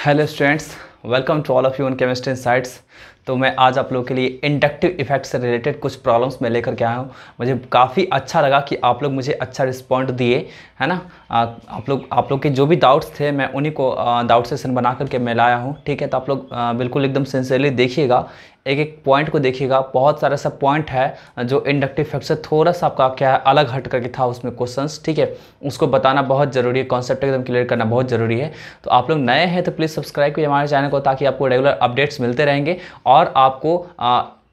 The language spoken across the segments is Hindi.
Hello students, welcome to all of you on chemistry insights. तो मैं आज आप लोगों के लिए इंडक्टिव इफेक्ट से रिलेटेड कुछ प्रॉब्लम्स मैं लेकर के आया हूँ। मुझे काफ़ी अच्छा लगा कि आप लोग मुझे अच्छा रिस्पॉन्ड दिए, है ना। आप लोग के जो भी डाउट्स थे मैं उन्हीं को डाउट सेशन बना करके मैं लाया हूँ। ठीक है, तो आप लोग बिल्कुल एकदम सिंसियरली देखिएगा, एक एक पॉइंट को देखिएगा। बहुत सारा सा पॉइंट है जो इंडक्टिव इफेक्ट से थोड़ा सा आपका क्या है अलग हट करके था उसमें क्वेश्चंस। ठीक है, उसको बताना बहुत ज़रूरी है, कॉन्सेप्ट एकदम क्लियर करना बहुत ज़रूरी है। तो आप लोग नए हैं तो प्लीज़ सब्सक्राइब कीजिए हमारे चैनल को, ताकि आपको रेगुलर अपडेट्स मिलते रहेंगे। और आपको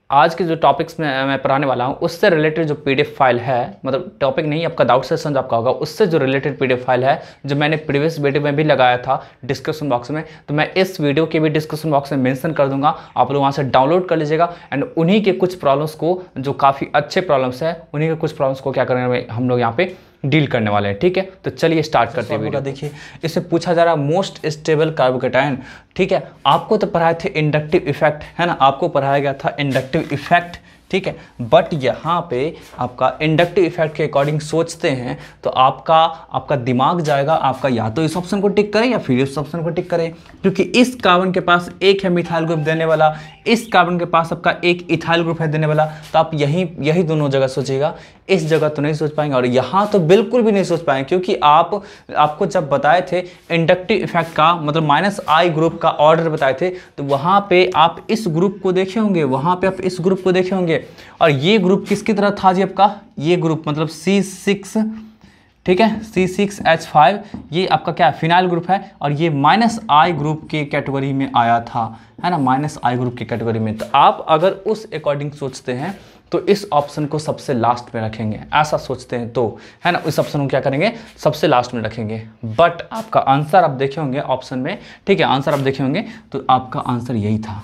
आज के जो टॉपिक्स में मैं पढ़ाने वाला हूँ उससे रिलेटेड जो पीडीएफ फाइल है, मतलब टॉपिक नहीं, आपका डाउट सेशन जो आपका होगा उससे जो रिलेटेड पीडीएफ फाइल है, जो मैंने प्रीवियस वीडियो में भी लगाया था डिस्क्रिप्शन बॉक्स में, तो मैं इस वीडियो के भी डिस्क्रिप्शन बॉक्स में मेंशन कर दूंगा। आप लोग वहाँ से डाउनलोड कर लीजिएगा एंड उन्हीं के कुछ प्रॉब्लम्स को, जो काफ़ी अच्छे प्रॉब्लम्स हैं, उन्हीं के कुछ प्रॉब्लम्स को क्या करेंगे हम लोग यहाँ पे डील करने वाले हैं। ठीक है, तो चलिए स्टार्ट करते हैं वीडियो। देखिए, इससे पूछा जा रहा है मोस्ट स्टेबल कार्बोकेटायन। ठीक है, आपको तो पढ़ाए थे इंडक्टिव इफेक्ट, है ना, आपको पढ़ाया गया था इंडक्टिव इफेक्ट। ठीक है, बट यहाँ पे आपका इंडक्टिव इफेक्ट के अकॉर्डिंग सोचते हैं तो आपका दिमाग जाएगा, आपका या तो इस ऑप्शन को टिक करे या फिर इस ऑप्शन को टिक करे, क्योंकि इस कार्बन के पास एक है मिथाइल ग्रुप देने वाला, इस कार्बन के पास आपका एक इथाइल ग्रुप है देने वाला। तो आप यही दोनों जगह सोचिएगा, इस जगह तो नहीं सोच पाएंगे और यहाँ तो बिल्कुल भी नहीं सोच पाएंगे, क्योंकि आपको जब बताए थे इंडक्टिव इफेक्ट का मतलब -I ग्रुप का ऑर्डर बताए थे, तो वहाँ पे आप इस ग्रुप को देखे होंगे, वहाँ पे आप इस ग्रुप को देखे होंगे। और ये ग्रुप किसकी तरह था जी आपका, ये ग्रुप मतलब C6, ठीक है, C6H5, ये आपका क्या फिनाइल ग्रुप है और ये -I ग्रुप के कैटेगरी में आया था, है ना, -I ग्रुप की कैटेगरी में। तो आप अगर उस अकॉर्डिंग सोचते हैं तो इस ऑप्शन को सबसे लास्ट में रखेंगे, ऐसा सोचते हैं तो, है ना, इस ऑप्शन को क्या करेंगे, सबसे लास्ट में रखेंगे। बट आपका आंसर आप देखे होंगे ऑप्शन में, ठीक है, आंसर आप देखे होंगे तो आपका आंसर यही था।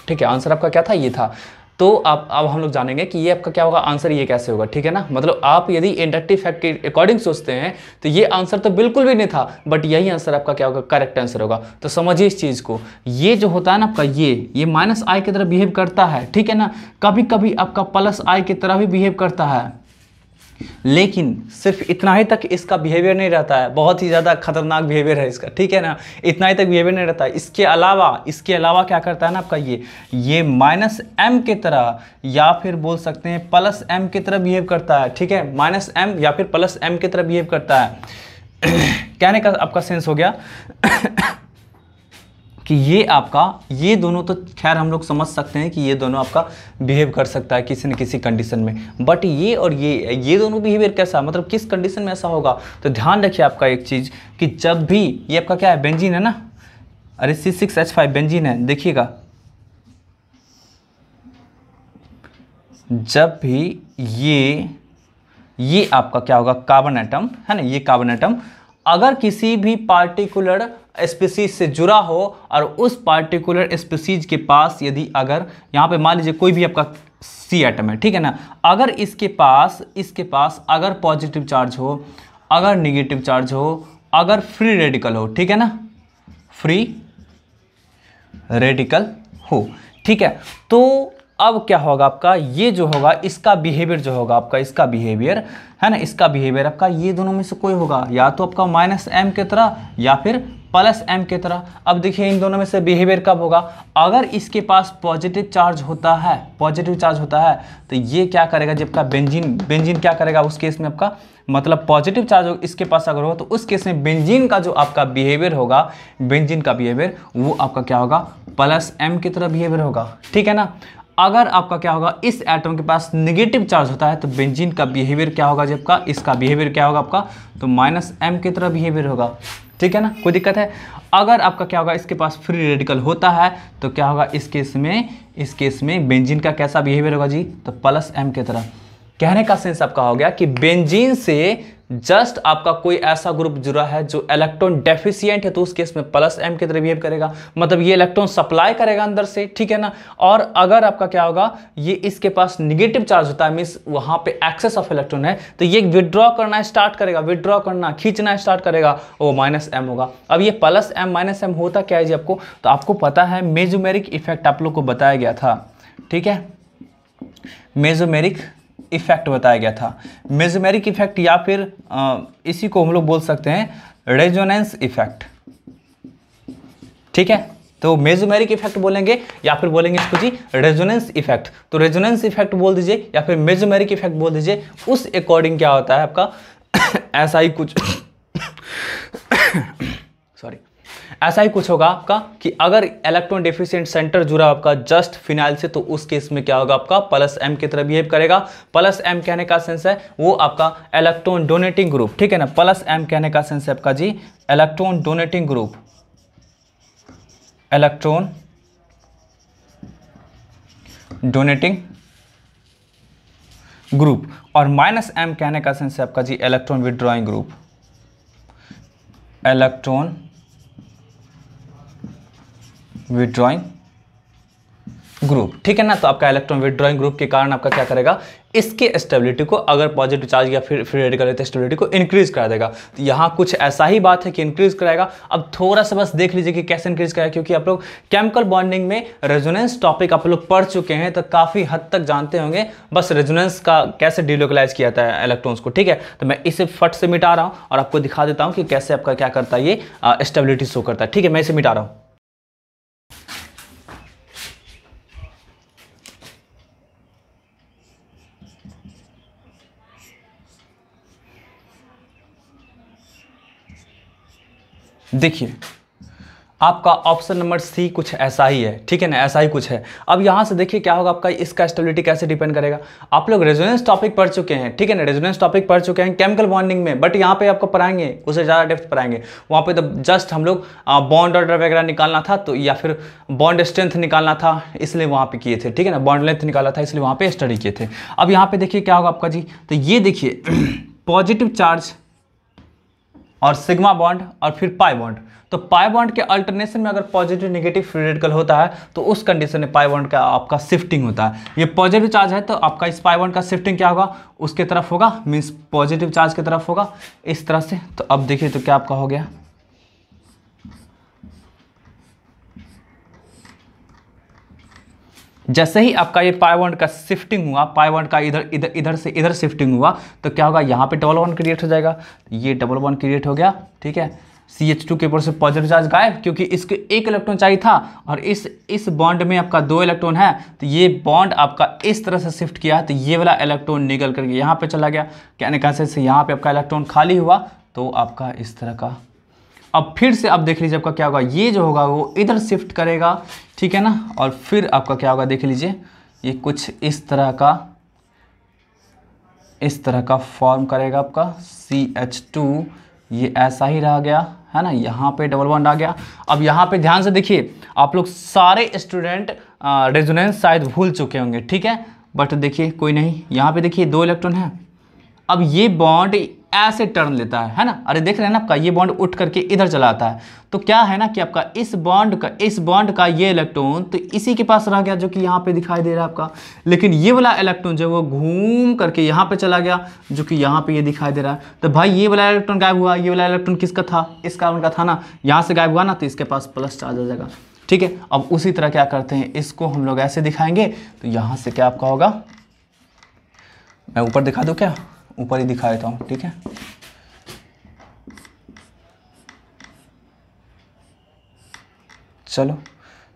ठीक है, आंसर आपका क्या था, ये था। तो अब हम लोग जानेंगे कि ये आपका क्या होगा, आंसर ये कैसे होगा। ठीक है ना, मतलब आप यदि इंडक्टिव इफेक्ट के अकॉर्डिंग सोचते हैं तो ये आंसर तो बिल्कुल भी नहीं था, बट यही आंसर आपका क्या होगा, करेक्ट आंसर होगा। तो समझिए इस चीज़ को, ये जो होता है ना आपका, ये -I की तरह बिहेव करता है। ठीक है ना, कभी कभी आपका +I की तरह भी बिहेव करता है, लेकिन सिर्फ इतना ही तक इसका बिहेवियर नहीं रहता है, बहुत ही ज़्यादा खतरनाक बिहेवियर है इसका। ठीक है ना, इतना ही तक बिहेवियर नहीं रहता है। इसके अलावा क्या करता है ना आपका, ये -M की तरह या फिर बोल सकते हैं +M की तरह बिहेव करता है। ठीक है, -M या फिर +M की तरह बिहेव करता है। कहने का आपका सेंस हो गया कि ये दोनों तो खैर हम लोग समझ सकते हैं कि ये दोनों आपका बिहेव कर सकता है किसी न किसी कंडीशन में, बट ये और ये दोनों बिहेवियर कैसा, मतलब किस कंडीशन में ऐसा होगा। तो ध्यान रखिए आपका एक चीज़ कि जब भी ये आपका क्या है, बेंजीन है ना, अरे C6H5 बेंजीन है, देखिएगा, जब भी ये आपका क्या होगा, कार्बन एटम है ना, ये कार्बन एटम अगर किसी भी पार्टिकुलर स्पीसीज से जुड़ा हो और उस पार्टिकुलर स्पीसीज के पास यदि अगर यहाँ पे मान लीजिए कोई भी आपका C एटम है, ठीक है ना, अगर इसके पास अगर पॉजिटिव चार्ज हो, अगर निगेटिव चार्ज हो, अगर फ्री रेडिकल हो, ठीक है ना, फ्री रेडिकल हो, ठीक है, तो अब क्या होगा आपका, ये जो होगा इसका बिहेवियर जो होगा आपका, इसका बिहेवियर है ना, इसका बिहेवियर आपका ये दोनों में से कोई होगा, या तो आपका -M की तरह या फिर +M की तरह। अब देखिए इन दोनों में से बिहेवियर कब होगा, अगर इसके पास पॉजिटिव चार्ज होता है तो ये क्या करेगा, जब का बेंजीन क्या करेगा उस केस में आपका, मतलब पॉजिटिव चार्ज इसके पास अगर हो तो उस केस में बेंजीन का जो आपका बिहेवियर होगा, बेंजीन का बिहेवियर वो आपका क्या होगा, +M की तरह बिहेवियर होगा। ठीक है ना, अगर आपका क्या होगा, इस एटम के पास नेगेटिव चार्ज होता है तो बेंजीन का बिहेवियर क्या होगा, जब का इसका बिहेवियर क्या होगा आपका, तो -M की तरह बिहेवियर होगा। ठीक है ना, कोई दिक्कत है। अगर आपका क्या होगा, इसके पास फ्री रेडिकल होता है तो क्या होगा, इस केस में बेंजीन का कैसा बिहेवियर होगा जी, तो +M की तरह। कहने का सेंस आपका हो गया कि बेंजीन से जस्ट आपका कोई ऐसा ग्रुप जुड़ा है जो इलेक्ट्रॉन डेफिशिएंट है, तो उस केस में +M की तरह बिहेव करेगा, मतलब ये इलेक्ट्रॉन सप्लाई करेगा अंदर से। ठीक है ना, और अगर आपका क्या होगा, ये इसके पास नेगेटिव चार्ज होता है, मींस वहां पे एक्सेस ऑफ इलेक्ट्रॉन है, तो ये विड्रॉ करना स्टार्ट करेगा, खींचना स्टार्ट करेगा, वो -M होगा। अब ये +M -M होता क्या है जी आपको, तो आपको पता है मेसोमेरिक इफेक्ट आप लोग को बताया गया था। ठीक है, मेसोमेरिक इफेक्ट बताया गया था, मेसोमेरिक इफेक्ट, या फिर इसी को हम लोग बोल सकते हैं रेजोनेंस इफेक्ट। ठीक है, तो मेसोमेरिक इफेक्ट बोलेंगे या फिर बोलेंगे इसको जी रेजोनेंस इफेक्ट। तो रेजोनेंस इफेक्ट बोल दीजिए या फिर मेसोमेरिक इफेक्ट बोल दीजिए। उस अकॉर्डिंग क्या होता है आपका ऐसा ही कुछ सॉरी, ऐसा ही कुछ होगा आपका कि अगर इलेक्ट्रॉन डेफिशिएंट सेंटर जुड़ा आपका जस्ट फिनाइल से, तो उस केस में क्या होगा आपका प्लस एम की तरह बिहेव करेगा। प्लस एम कहने का सेंस है वो आपका इलेक्ट्रॉन डोनेटिंग ग्रुप, ठीक है ना। प्लस एम कहने का सेंस है आपका जी electron donating group, electron donating group. और माइनस एम कहने का सेंस है आपका जी electron withdrawing group, electron withdrawing group, ठीक है ना। तो आपका इलेक्ट्रॉन विथड्रॉइंग ग्रुप के कारण आपका क्या करेगा, इसके स्टेबिलिटी को, अगर पॉजिटिव चार्ज या फिर फ्री रेडिकल है तो स्टेबिलिटी को इंक्रीज करा देगा। तो यहाँ कुछ ऐसा ही बात है कि इंक्रीज कराएगा। अब थोड़ा सा बस देख लीजिए कि कैसे इंक्रीज कराएगा, क्योंकि आप लोग केमिकल बॉन्डिंग में रेजोनेंस टॉपिक आप लोग पढ़ चुके हैं, तो काफ़ी हद तक जानते होंगे बस रेजोनेंस का कैसे डिलोकलाइज किया जाता है इलेक्ट्रॉन्स को, ठीक है। तो मैं इसे फट से मिटा रहा हूँ और आपको दिखा देता हूँ कि कैसे आपका क्या करता है, ये स्टेबिलिटी शो करता है, ठीक है। मैं इसे मिटा रहा हूँ। देखिए आपका ऑप्शन नंबर सी कुछ ऐसा ही है, ठीक है ना, ऐसा ही कुछ है। अब यहाँ से देखिए क्या होगा आपका, इसका स्टेबिलिटी कैसे डिपेंड करेगा। आप लोग रेजोनेंस टॉपिक पढ़ चुके हैं, ठीक है ना, रेजोनेंस टॉपिक पढ़ चुके हैं केमिकल बॉन्डिंग में, बट यहाँ पे आपको पढ़ाएंगे उसे ज़्यादा डेप्थ पढ़ाएंगे। वहाँ पे तो जस्ट हम लोग बॉन्ड ऑर्डर वगैरह निकालना था, तो या फिर बॉन्ड स्ट्रेंथ निकालना था, इसलिए वहाँ पे किए थे, ठीक है ना, बॉन्ड लेंथ निकाला था इसलिए वहाँ पे स्टडी किए थे। अब यहाँ पे देखिए क्या होगा आपका जी, तो ये देखिए पॉजिटिव चार्ज और सिग्मा बॉन्ड और फिर पाई बॉन्ड। तो पाई बॉन्ड के अल्टरनेशन में अगर पॉजिटिव नेगेटिव फ्री रेडिकल होता है तो उस कंडीशन में पाई बॉन्ड का आपका शिफ्टिंग होता है। ये पॉजिटिव चार्ज है तो आपका इस पाई बॉन्ड का शिफ्टिंग क्या होगा, उसके तरफ होगा, मींस पॉजिटिव चार्ज की तरफ होगा इस तरह से। तो अब देखिए तो क्या आपका हो गया, जैसे ही आपका ये पाई बॉन्ड का शिफ्टिंग हुआ, पाई बॉन्ड का इधर इधर इधर से इधर शिफ्टिंग हुआ, तो क्या होगा, यहाँ पे डबल बॉन्ड क्रिएट हो जाएगा। ये डबल बॉन्ड क्रिएट हो गया, ठीक है। CH2 के ऊपर से पॉजिटिव चार्ज गायब, क्योंकि इसके एक इलेक्ट्रॉन चाहिए था और इस बॉन्ड में आपका 2 इलेक्ट्रॉन है, तो ये बॉन्ड आपका इस तरह से शिफ्ट किया, तो ये वाला इलेक्ट्रॉन निकल करके यहाँ पे चला गया। कहने का से यहाँ पे आपका इलेक्ट्रॉन खाली हुआ, तो आपका इस तरह का। अब फिर से अब देख लीजिए आपका क्या होगा, ये जो होगा वो इधर शिफ्ट करेगा, ठीक है ना। और फिर आपका क्या होगा, देख लीजिए ये कुछ इस तरह का फॉर्म करेगा आपका CH2, ये ऐसा ही रह गया है ना, यहाँ पे डबल बॉन्ड आ गया। अब यहाँ पे ध्यान से देखिए, आप लोग सारे स्टूडेंट रेजोनेंस शायद भूल चुके होंगे, ठीक है, बट देखिए कोई नहीं, यहाँ पे देखिए 2 इलेक्ट्रॉन है। अब ये बॉन्ड ऐसे टर्न लेता है ना, अरे देख रहे हैं ना आपका, ये बॉन्ड उठ करके इधर चला आता है। तो क्या है ना कि आपका इस बॉन्ड का ये इलेक्ट्रॉन तो इसी के पास रह गया, जो कि यहाँ पे दिखाई दे रहा है आपका। लेकिन ये वाला इलेक्ट्रॉन जो वो घूम करके यहाँ पे चला गया, जो कि यहाँ पे ये दिखाई दे रहा है। तो भाई ये वाला इलेक्ट्रॉन गायब हुआ, ये वाला इलेक्ट्रॉन किसका था, इस कार्बन का था ना, यहाँ से गायब हुआ ना, तो इसके पास प्लस चार्ज आ जाएगा, ठीक है। अब उसी तरह क्या करते हैं, इसको हम लोग ऐसे दिखाएंगे, तो यहाँ से क्या आपका होगा, मैं ऊपर दिखा दूँ क्या, ऊपर ही दिखा देता हूँ, ठीक है। चलो,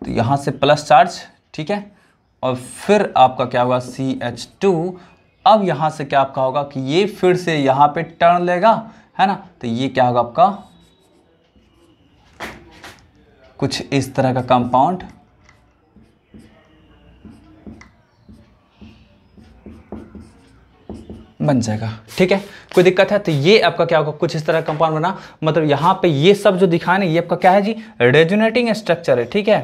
तो यहाँ से प्लस चार्ज, ठीक है, और फिर आपका क्या होगा CH2। अब यहाँ से क्या आपका होगा कि ये फिर से यहाँ पे टर्न लेगा, है ना, तो ये क्या होगा आपका कुछ इस तरह का कंपाउंड बन जाएगा, ठीक है। कोई दिक्कत है, तो ये आपका क्या होगा, कुछ इस तरह कंपाउंड बना। मतलब यहाँ पे ये सब जो दिखाए ना, ये आपका क्या है जी, रेजोनेटिंग स्ट्रक्चर है, ठीक है,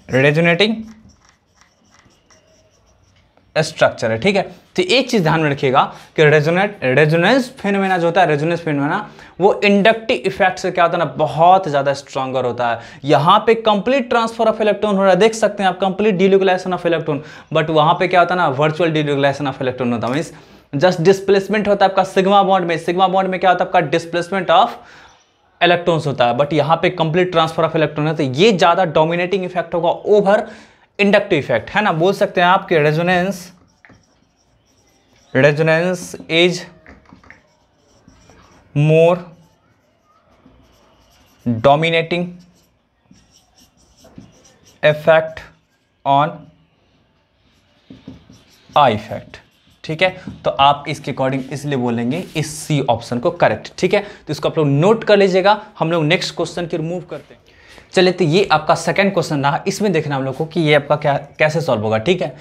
रेजोनेटिंग स्ट्रक्चर है, ठीक है। तो एक चीज ध्यान में रखिएगा कि रेजोनेंस फेनोमेना जो होता है, रेजोनेंस फेनोमेना वो इंडक्टिव इफेक्ट से क्या होता है ना, बहुत ज्यादा स्ट्रॉन्गर होता है। यहाँ पे कंप्लीट ट्रांसफर ऑफ इलेक्ट्रॉन हो रहा है, देख सकते हैं आप, complete delocalisation of electron. But वहाँ पे क्या होता है ना, वर्चुअल डिलोकलाइजेशन ऑफ इलेक्ट्रॉन होता है, मीन्स जस्ट डिस्प्लेसमेंट होता है आपका सिग्मा बॉन्ड में। सिग्मा बॉन्ड में क्या होता है आपका, डिस्प्लेसमेंट ऑफ इलेक्ट्रॉन्स होता है, बट यहाँ पे कंप्लीट ट्रांसफर ऑफ इलेक्ट्रॉन है। तो ये ज्यादा डोमिनेटिंग इफेक्ट होगा ओवर इंडक्टिव इफेक्ट, है ना। बोल सकते हैं आप कि resonance is more dominating effect on I effect. ठीक है, तो आप इसके अकॉर्डिंग इसलिए बोलेंगे इस सी ऑप्शन को करेक्ट। ठीक है, तो इसको आप लोग नोट कर लीजिएगा। हम लोग नेक्स्ट क्वेश्चन की रिमूव करते हैं। चलिए, तो ये आपका सेकंड क्वेश्चन रहा। इसमें देखना हम लोग को कि ये आपका क्या कैसे सॉल्व होगा। ठीक है,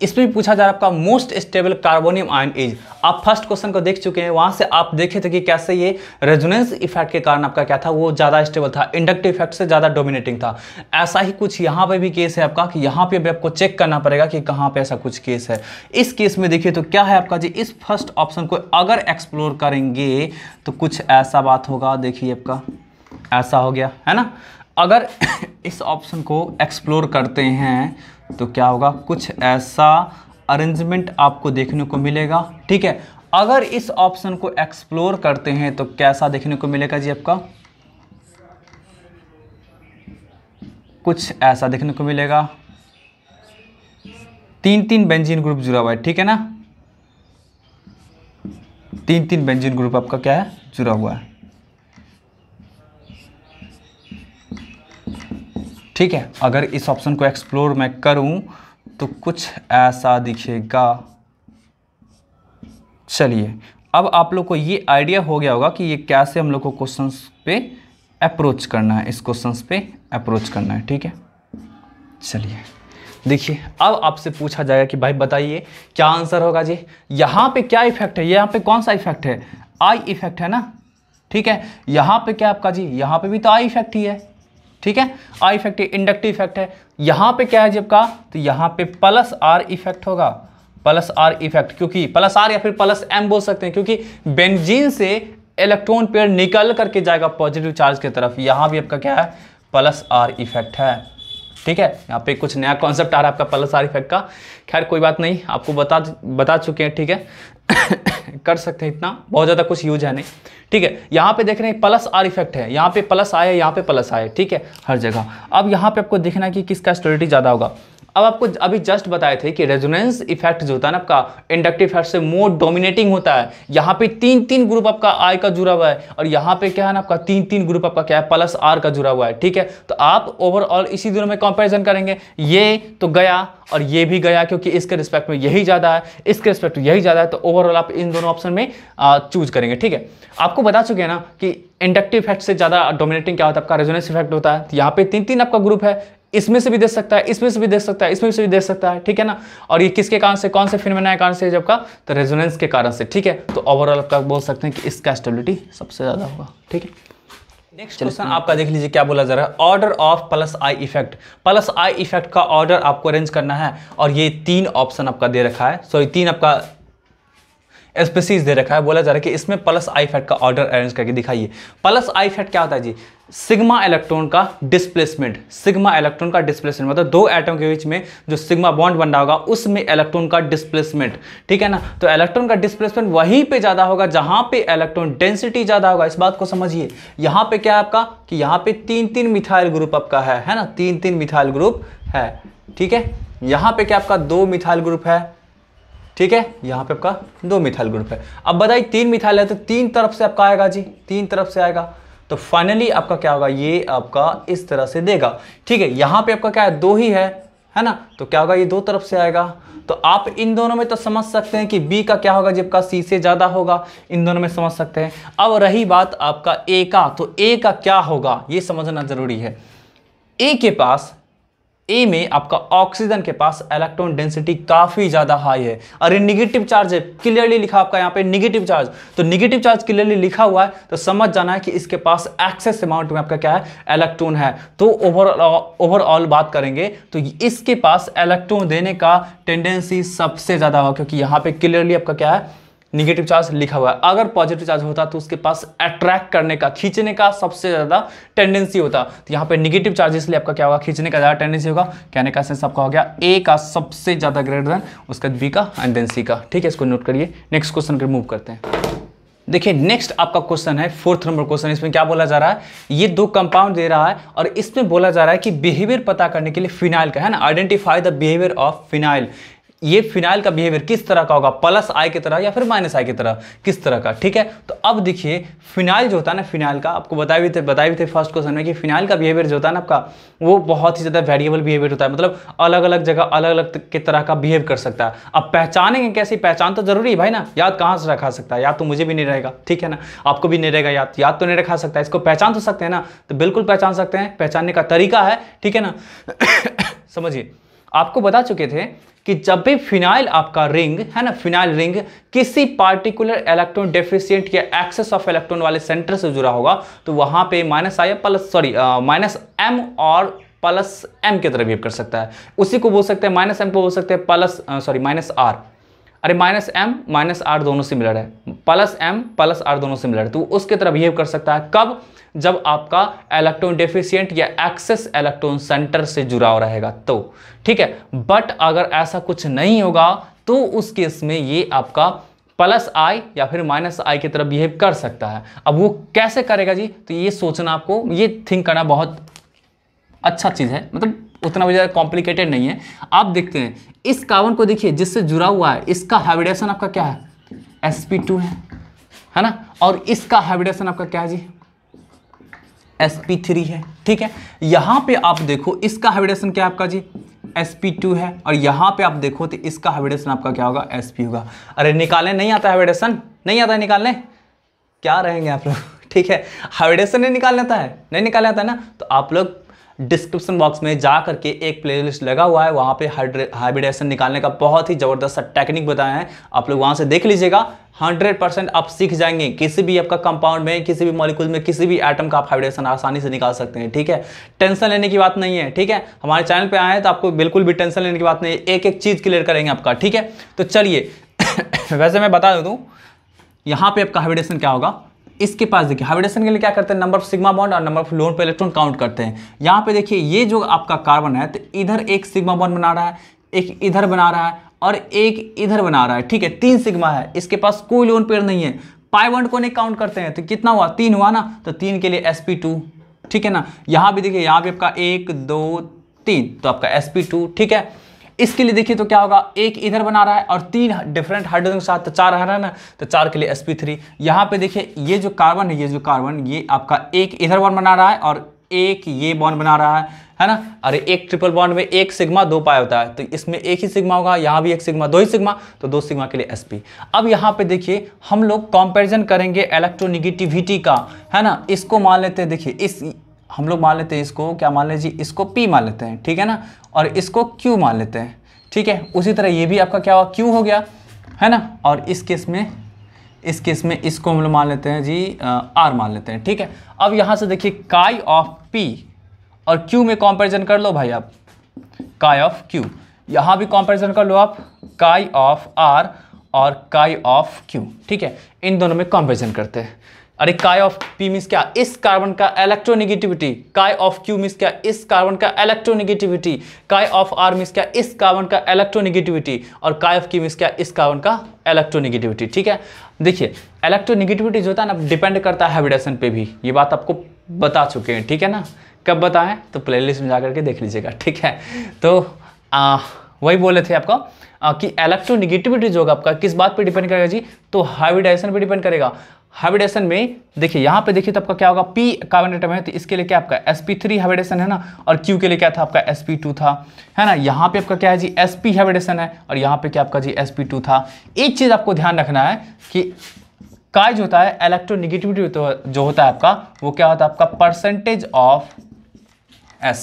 इसमें भी पूछा जा रहा है आपका most stable carbonium ion is. आप फर्स्ट क्वेश्चन को देख चुके हैं, वहां से आप देखे थे कि कैसे ये रेजोनेंस इफेक्ट के कारण आपका क्या था, वो ज्यादा स्टेबल था, इंडक्टिव इफेक्ट से ज्यादा डोमिनेटिंग था। ऐसा ही कुछ यहाँ पे भी केस है आपका कि यहाँ पे भी आपको चेक करना पड़ेगा कि कहाँ पे ऐसा कुछ केस है। इस केस में देखिए तो क्या है आपका जी, इस फर्स्ट ऑप्शन को अगर एक्सप्लोर करेंगे तो कुछ ऐसा बात होगा। देखिए आपका ऐसा हो गया है ना। अगर इस ऑप्शन को एक्सप्लोर करते हैं तो क्या होगा, कुछ ऐसा अरेंजमेंट आपको देखने को मिलेगा। ठीक है, अगर इस ऑप्शन को एक्सप्लोर करते हैं तो कैसा देखने को मिलेगा जी, आपका कुछ ऐसा देखने को मिलेगा। 3 बेंजीन ग्रुप जुड़ा हुआ है। ठीक है ना, 3 बेंजीन ग्रुप आपका क्या है, जुड़ा हुआ है। ठीक है, अगर इस ऑप्शन को एक्सप्लोर मैं करूं तो कुछ ऐसा दिखेगा। चलिए, अब आप लोग को ये आइडिया हो गया होगा कि ये कैसे हम लोग को क्वेश्चंस पे अप्रोच करना है, इस क्वेश्चंस पे अप्रोच करना है। ठीक है, चलिए देखिए, अब आपसे पूछा जाएगा कि भाई बताइए क्या आंसर होगा जी। यहाँ पे क्या इफेक्ट है, यहाँ पे कौन सा इफेक्ट है, आई इफेक्ट है ना। ठीक है, यहाँ पे क्या आपका जी, यहाँ पे भी तो आई इफेक्ट ही है। ठीक है, आई इफेक्ट इंडक्टिव इफेक्ट है। यहाँ पे क्या है जब का, तो यहाँ पे प्लस आर इफेक्ट होगा, प्लस आर इफेक्ट, क्योंकि प्लस आर या फिर प्लस एम बोल सकते हैं, क्योंकि बेंजीन से इलेक्ट्रॉन पेयर निकल करके जाएगा पॉजिटिव चार्ज की तरफ। यहाँ भी आपका क्या है, प्लस आर इफेक्ट है। ठीक है, यहाँ पे कुछ नया कॉन्सेप्ट आ रहा है आपका प्लस आर इफेक्ट का। खैर कोई बात नहीं, आपको बता चुके हैं। ठीक है कर सकते हैं, इतना बहुत ज़्यादा कुछ यूज है नहीं। ठीक है, यहाँ पे देख रहे हैं प्लस आर इफेक्ट है, यहाँ पे प्लस आया, यहाँ पे प्लस आया। ठीक है, हर जगह। अब यहाँ पे आपको देखना है कि किसका स्टेबिलिटी ज़्यादा होगा। अब आपको अभी जस्ट बताए थे कि रेजोनेंस इफेक्ट जो होता है ना आपका, इंडक्टिव इफेक्ट से मोर डोमिनेटिंग होता है। यहाँ पे 3 ग्रुप आपका आई का जुड़ा हुआ है, और यहाँ पे क्या है ना आपका 3 ग्रुप आपका क्या है, प्लस आर का जुड़ा हुआ है। ठीक है, तो आप ओवरऑल इसी दोनों में कंपैरिजन करेंगे, ये तो गया और ये भी गया, क्योंकि इसके रिस्पेक्ट में यही ज़्यादा है, इसके रिस्पेक्ट में यही ज़्यादा है, तो ओवरऑल आप इन दोनों ऑप्शन में चूज करेंगे। ठीक है, आपको बता चुके हैं ना कि इंडक्टिव इफेक्ट से ज़्यादा डोमिनेटिंग क्या होता है, आपका रेजोनेंस इफेक्ट होता है। यहाँ पे 3 आपका ग्रुप है, इसमें से भी देख सकता है, इसमें से भी देख सकता है, इसमें से भी देख सकता है। ठीक है ना, और ये किसके कारण से, कौन से फिनोमेना के कारण से जब का, तो रेजोनेंस के कारण से। ठीक है, तो ओवरऑल आपका बोल सकते हैं कि इसका स्टेबिलिटी सबसे ज़्यादा होगा। ठीक है, नेक्स्ट क्वेश्चन आपका देख लीजिए क्या बोला जा रहा है, order of plus I effect. Plus I effect का ऑर्डर आपको अरेंज करना है, और ये 3 ऑप्शन आपका दे रखा है, सॉरी 3 आपका स्पीसीज दे रखा है। बोला जा रहा है कि इसमें प्लस आई इफेक्ट का ऑर्डर अरेंज करके दिखाइए। प्लस आई इफेक्ट क्या होता है जी, सिग्मा इलेक्ट्रॉन का डिस्प्लेसमेंट। सिग्मा इलेक्ट्रॉन का डिस्प्लेसमेंट मतलब 2 एटम के बीच में जो सिग्मा बॉन्ड बन रहा होगा उसमें इलेक्ट्रॉन का डिस्प्लेसमेंट। ठीक है ना, तो इलेक्ट्रॉन का डिस्प्लेसमेंट वहीं पे ज्यादा होगा जहां पे इलेक्ट्रॉन डेंसिटी ज्यादा होगा। इस बात को समझिए। यहां पे क्या है आपका कि यहां पे 3 मिथाइल ग्रुप आपका है ना, 3 मिथाइल ग्रुप है। ठीक है, यहां पे क्या आपका 2 मिथाइल ग्रुप है। ठीक है, यहां पे आपका 2 मिथाइल ग्रुप है। अब बताइए 3 मिथाइल है तो 3 तरफ से आपका आएगा जी, 3 तरफ से आएगा, तो फाइनली आपका क्या होगा, ये आपका इस तरह से देगा। ठीक है, यहां पे आपका क्या है, 2 ही है ना, तो क्या होगा, ये 2 तरफ से आएगा। तो आप इन दोनों में तो समझ सकते हैं कि बी का क्या होगा, जबकि सी से ज्यादा होगा, इन दोनों में समझ सकते हैं। अब रही बात आपका ए का, तो ए का क्या होगा ये समझना जरूरी है। ए के पास, ए में आपका ऑक्सीजन के पास इलेक्ट्रॉन डेंसिटी काफी ज्यादा हाई है। अरे निगेटिव चार्ज है, क्लियरली लिखा आपका यहाँ पे निगेटिव चार्ज, तो निगेटिव चार्ज क्लियरली लिखा हुआ है, तो समझ जाना है कि इसके पास एक्सेस अमाउंट में आपका क्या है, इलेक्ट्रॉन है। तो ओवरऑल बात करेंगे तो इसके पास इलेक्ट्रॉन देने का टेंडेंसी सबसे ज्यादा होगा, क्योंकि यहाँ पे क्लियरली आपका क्या है, निगेटिव चार्ज लिखा हुआ है। अगर पॉजिटिव चार्ज होता तो उसके पास अट्रैक्ट करने का, खींचने का सबसे ज्यादा टेंडेंसी होता। तो यहाँ पे निगेटिव चार्ज इसलिए आपका क्या होगा, खींचने का ज्यादा टेंडेंसी होगा। कहने का सेंस आपका हो गया ए का सबसे ज्यादा ग्रेटर देन उसका बी का एंड देन सी का। ठीक है, इसको नोट करिए। नेक्स्ट क्वेश्चन रिमूव करते हैं। देखिए नेक्स्ट आपका क्वेश्चन है 4th नंबर क्वेश्चन। इसमें क्या बोला जा रहा है, ये 2 कंपाउंड दे रहा है और इसमें बोला जा रहा है कि बिहेवियर पता करने के लिए फिनाइल का, है ना, identify the behaviour of phenyl. ये फिनाइल का बिहेवियर किस तरह का होगा, प्लस आई की तरह या फिर माइनस आई की तरह, किस तरह का। ठीक है, तो अब देखिए फिनाइल जो होता है ना, फिनाइल का आपको बताए भी थे फर्स्ट क्वेश्चन में कि फिनाइल का बिहेवियर जो होता है ना आपका, वो बहुत ही ज़्यादा वेरिएबल बिहेवियर होता है, मतलब अलग अलग जगह अलग अलग के तरह का बिहेव कर सकता है। अब पहचानेंगे कैसे, पहचान तो जरूरी है भाई ना, याद कहाँ से रखा सकता है, याद तो मुझे भी नहीं रहेगा, ठीक है ना, आपको भी नहीं रहेगा याद तो नहीं रखा सकता है, इसको पहचान तो सकते हैं ना, तो बिल्कुल पहचान सकते हैं, पहचानने का तरीका है, ठीक है ना। समझिए, आपको बता चुके थे कि जब भी फिनाइल आपका रिंग है ना, फिनाइल रिंग किसी पार्टिकुलर इलेक्ट्रॉन डेफिशिएंट या एक्सेस ऑफ इलेक्ट्रॉन वाले सेंटर से जुड़ा होगा, तो वहां पे माइनस एम और प्लस एम की तरह बिहेव कर सकता है। उसी को बोल सकते हैं, माइनस एम को बोल सकते हैं माइनस आर। अरे माइनस एम माइनस आर दोनों सिमिलर है, प्लस एम प्लस आर दोनों सिमिलर है, तो उसके तरह बिहेव कर सकता है। कब? जब आपका इलेक्ट्रॉन डेफिशिएंट या एक्सेस इलेक्ट्रॉन सेंटर से जुड़ा रहेगा तो, ठीक है। बट अगर ऐसा कुछ नहीं होगा तो उस केस में ये आपका प्लस आई या फिर माइनस आई की तरह बिहेव कर सकता है। अब वो कैसे करेगा जी, तो ये सोचना आपको, ये थिंक करना बहुत अच्छा चीज़ है, मतलब उतना भी ज़्यादा कॉम्प्लिकेटेड नहीं है। आप देखते हैं इस कार्बन को, देखिए जिससे जुड़ा हुआ है, इसका हाइब्रिडेशन आपका क्या है, sp2 है ना, और इसका हाइब्रिडेशन आपका क्या है जी, sp3 है, ठीक है। यहां पे आप देखो इसका हाइब्रिडेशन क्या है आपका जी, sp2 है, और यहां पे आप देखो तो इसका हाइब्रिडेशन आपका क्या होगा, sp होगा। अरे निकालने नहीं आता हाइब्रिडेशन, नहीं आता है निकालने, क्या रहेंगे आप लोग, ठीक है। हाइब्रिडेशन नहीं निकालना आता है, नहीं निकालना आता है ना, तो आप लोग डिस्क्रिप्शन बॉक्स में जा करके एक प्लेलिस्ट लगा हुआ है, वहाँ पे हाइब्रिडेशन निकालने का बहुत ही ज़बरदस्त टेक्निक बताया है, आप लोग वहाँ से देख लीजिएगा। 100% आप सीख जाएंगे, किसी भी आपका कंपाउंड में, किसी भी मॉलिक्यूल में, किसी भी एटम का आप हाइब्रिडेशन आसानी से निकाल सकते हैं, ठीक है। टेंशन लेने की बात नहीं है, ठीक है। हमारे चैनल पर आए हैं तो आपको बिल्कुल भी टेंशन लेने की बात नहीं है, एक एक चीज़ क्लियर करेंगे आपका, ठीक है। तो चलिए वैसे मैं बता दूँ यहाँ पे आपका हाइब्रिडेशन क्या होगा। इसके पास देखिए हाइब्रिडेशन के लिए क्या करते हैं, नंबर ऑफ सिग्मा बॉन्ड और नंबर ऑफ लोन पे इलेक्ट्रॉन काउंट करते हैं। यहाँ पे देखिए ये जो आपका कार्बन है, तो इधर एक सिग्मा बॉन्ड बना रहा है, एक इधर बना रहा है और एक इधर बना रहा है, ठीक है। 3 सिग्मा है, इसके पास कोई लोन पेयर नहीं है। पाई बॉन्ड को नहीं काउंट करते हैं, तो कितना हुआ, 3 हुआ ना, तो 3 के लिए sp2, ठीक है ना। यहाँ भी देखिए, यहाँ भी आपका 1 2 3, तो आपका sp2, ठीक है। इसके लिए देखिए तो क्या होगा, एक इधर बना रहा है और 3 डिफरेंट हाइड्रोजन के साथ, तो 4 आ रहा है ना, तो 4 के लिए sp3। यहाँ पे देखिए ये जो कार्बन है, ये आपका एक इधर बॉन्ड बना रहा है और एक ये बॉन्ड बना रहा है ना। अरे एक ट्रिपल बॉन्ड में एक सिग्मा 2 पाई होता है, तो इसमें एक ही सिग्मा होगा, यहाँ भी एक सिग्मा, 2 ही सिग्मा, तो 2 सिग्मा के लिए sp। अब यहाँ पे देखिए हम लोग कंपेरिजन करेंगे इलेक्ट्रोनिगेटिविटी का, है ना। इसको मान लेते हैं, देखिए इस हम लोग मान लेते हैं, इसको क्या मान लें जी, इसको P मान लेते हैं, ठीक है ना, और इसको Q मान लेते हैं, ठीक है। उसी तरह ये भी आपका क्या हुआ, Q हो गया, है ना। और इस केस में इसको हम लोग मान लेते हैं जी R मान लेते हैं, ठीक है। अब यहाँ से देखिए काई ऑफ P और Q में कंपैरिजन कर लो भाई आप, काई ऑफ Q, यहाँ भी कंपैरिजन कर लो आप, काई ऑफ R और काई ऑफ Q, ठीक है। इन दोनों में कंपैरिजन करते हैं। अरे काय ऑफ P मीन्स क्या, इस कार्बन का इलेक्ट्रोनेगेटिविटी, काय ऑफ Q मीन्स क्या, इस कार्बन का इलेक्ट्रोनेगेटिविटी, काय ऑफ R मीन्स क्या, इस कार्बन का इलेक्ट्रोनेगेटिविटी, और काय ऑफ Q मीन्स क्या, इस कार्बन का इलेक्ट्रोनेगेटिविटी, ठीक है। देखिए इलेक्ट्रोनेगेटिविटी जो होता है ना, डिपेंड करता है हाइब्रिडेशन पे भी, ये बात आपको बता चुके हैं, ठीक है ना। कब बताएं, तो प्लेलिस्ट में जाकर के देख लीजिएगा, ठीक है। तो वही बोले थे आपको कि इलेक्ट्रोनेगेटिविटी जो होगा आपका किस बात पे डिपेंड करेगा जी, तो हाइब्रिडाइजेशन पे डिपेंड करेगा। हाइब्रिडेशन में देखिए यहाँ पे देखिए तो आपका क्या होगा, P कार्बन एटम है, तो इसके लिए क्या आपका sp3 हाइब्रिडेशन है ना, और Q के लिए क्या था आपका sp2 था, है ना। यहाँ पे आपका क्या है जी, sp हाइब्रिडेशन है, और यहाँ पे क्या आपका जी sp2 था। एक चीज़ आपको ध्यान रखना है कि काय जो होता है इलेक्ट्रोनेगेटिविटी जो होता है आपका, वो क्या होता है आपका परसेंटेज ऑफ S,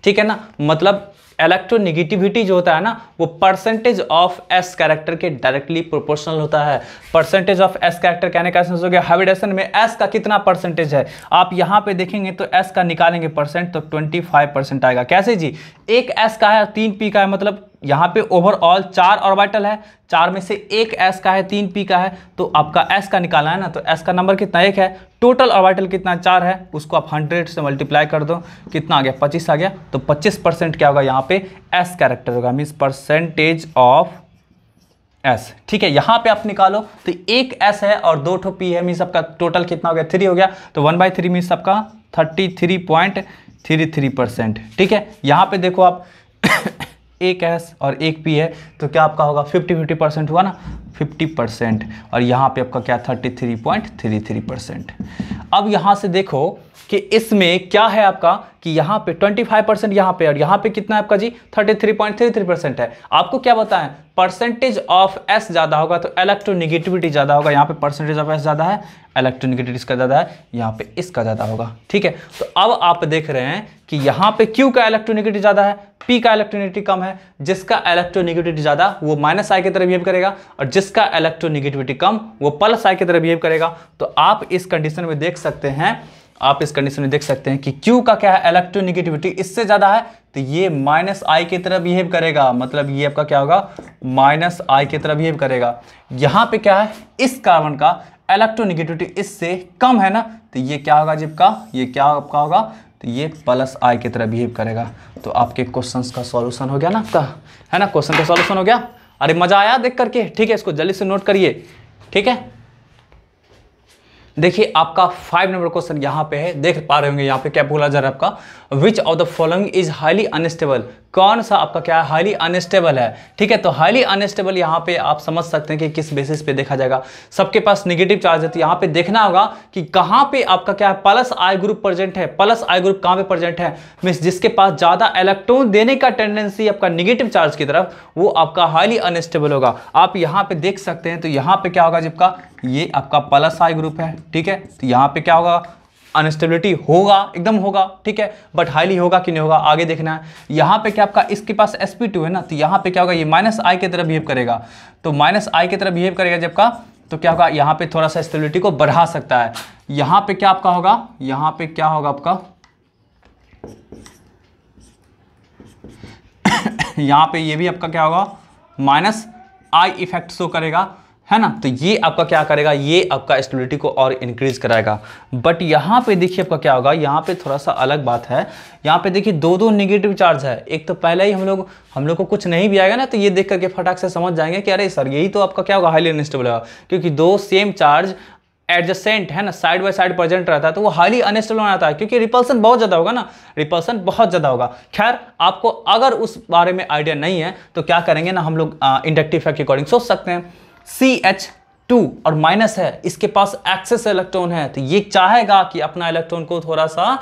ठीक है ना। मतलब इलेक्ट्रोनेगेटिविटी जो होता है ना, वो परसेंटेज ऑफ S कैरेक्टर के डायरेक्टली प्रोपोर्शनल होता है। परसेंटेज ऑफ S कैरेक्टर कहने का सेंस हो गया, हाइब्रिडेशन में S का कितना परसेंटेज है, आप यहाँ पे देखेंगे तो S का निकालेंगे परसेंट, तो 25% आएगा। कैसे जी, एक S का है और 3 P का है, मतलब यहाँ पे ओवरऑल 4 ऑर्बिटल है, 4 में से एक S का है, 3 P का है, तो आपका S का निकालना है ना, तो S का नंबर कितना, 1 है। टोटल ऑर्बिटल कितना, 4 है, उसको आप 100 से मल्टीप्लाई कर दो, कितना आ गया, 25 आ गया। तो 25% क्या होगा यहाँ पे, S कैरेक्टर होगा, मीन्स परसेंटेज ऑफ S, ठीक है। यहाँ पे आप निकालो तो एक S है और 2 ठो P है, मीन्स आपका टोटल कितना हो गया, 3 हो गया। तो 1/3 मीन्स आपका 33.33%, ठीक है। यहाँ पे देखो आप एक S और एक P है, तो क्या आपका होगा 50-50% हुआ ना, 50%, और यहाँ पे आपका क्या 33.33%। अब यहाँ से देखो कि इसमें क्या है आपका कि यहाँ पे 25% यहाँ पे, और यहाँ पे कितना है आपका जी 33.33% है। आपको क्या बताएं, परसेंटेज ऑफ S ज़्यादा होगा तो इलेक्ट्रोनेगेटिविटी ज़्यादा होगा। यहाँ पे परसेंटेज ऑफ S ज़्यादा है, इलेक्ट्रोनेगेटिविटी इसका ज़्यादा है, यहाँ पे इसका ज़्यादा होगा। ठीक है, तो अब आप देख रहे हैं कि यहाँ पे Q का इलेक्ट्रोनेगेटिविटी ज़्यादा है, P का इलेक्ट्रोनेगेटिविटी कम है। जिसका इलेक्ट्रोनेगेटिविटी ज़्यादा वो माइनस I की तरह बिहेव करेगा, और जिसका इलेक्ट्रोनेगेटिविटी कम वो प्लस I की तरह बिहेव करेगा। तो आप इस कंडीशन में देख सकते हैं, आप इस कंडीशन में देख सकते हैं कि Q का क्या है, इलेक्ट्रोनेगेटिविटी इससे ज़्यादा है, तो ये माइनस I की तरह बिहेव करेगा, मतलब ये आपका क्या होगा माइनस I की तरह बिहेव करेगा। यहाँ पे क्या है, इस कार्बन का इलेक्ट्रोनेगेटिविटी इससे कम है ना, तो ये क्या होगा जब का, ये क्या आपका होगा, तो ये प्लस I की तरह बिहेव करेगा। तो आपके क्वेश्चंस का सॉल्यूशन हो गया ना आपका, है ना, क्वेश्चन का सॉल्यूशन हो गया। अरे मजा आया देख करके, ठीक है, इसको जल्दी से नोट करिए। ठीक है, देखिए आपका 5 नंबर क्वेश्चन यहाँ पे है, देख पा रहे होंगे यहाँ पे क्या बोला जा रहा है आपका, which of the following is highly unstable, कौन सा आपका क्या है हाईली अनस्टेबल है। ठीक है, तो हाईली अनस्टेबल यहाँ पे आप समझ सकते हैं कि किस बेसिस पे देखा जाएगा। सबके पास नेगेटिव चार्ज है, तो यहाँ पे देखना होगा कि कहाँ पे आपका क्या है प्लस I ग्रुप प्रेजेंट है। प्लस I ग्रुप कहाँ पे प्रेजेंट है, मीन्स जिसके पास ज्यादा इलेक्ट्रॉन देने का टेंडेंसी आपका नेगेटिव चार्ज की तरफ, वो आपका हाईली अनस्टेबल होगा। आप यहाँ पे देख सकते हैं, तो यहाँ पे क्या होगा जबकि ये आपका प्लस I ग्रुप है। ठीक है, तो यहाँ पे क्या होगा, अनस्टेबिलिटी होगा, एकदम होगा। ठीक है, बट हाईली होगा कि नहीं होगा आगे देखना है। यहाँ पे क्या आपका इसके पास sp2 है ना, तो यहाँ पे क्या होगा, ये माइनस I की तरह बिहेव करेगा। तो माइनस I की तरह बिहेव करेगा जबकि, तो क्या होगा यहाँ पे थोड़ा सा स्टेबिलिटी को बढ़ा सकता है। यहाँ पे क्या आपका होगा, यहाँ पे क्या होगा आपका यहाँ पे ये भी आपका क्या होगा माइनस I इफेक्ट शो करेगा, है ना। तो ये आपका क्या करेगा, ये आपका स्टेबिलिटी को और इंक्रीज कराएगा। बट यहाँ पे देखिए आपका क्या होगा, यहाँ पे थोड़ा सा अलग बात है। यहाँ पे देखिए दो नेगेटिव चार्ज है। एक तो पहले ही हम लोग को कुछ नहीं भी आएगा ना, तो ये देख करके फटाक से समझ जाएंगे कि अरे सर यही तो आपका क्या होगा हाईली अनस्टेबल होगा, क्योंकि दो सेम चार्ज एडजेसेंट है ना, साइड बाय साइड प्रेजेंट रहता है, तो वो हाईली अनस्टेबल बनाता है, क्योंकि रिपल्सन बहुत ज्यादा होगा ना, रिपल्सन बहुत ज्यादा होगा। खैर आपको अगर उस बारे में आइडिया नहीं है तो क्या करेंगे ना, हम लोग इंडक्टिव इफेक्ट के अकॉर्डिंग सोच सकते हैं। CH2 और माइनस है, इसके पास एक्सेस इलेक्ट्रॉन है, तो ये चाहेगा कि अपना इलेक्ट्रॉन को थोड़ा सा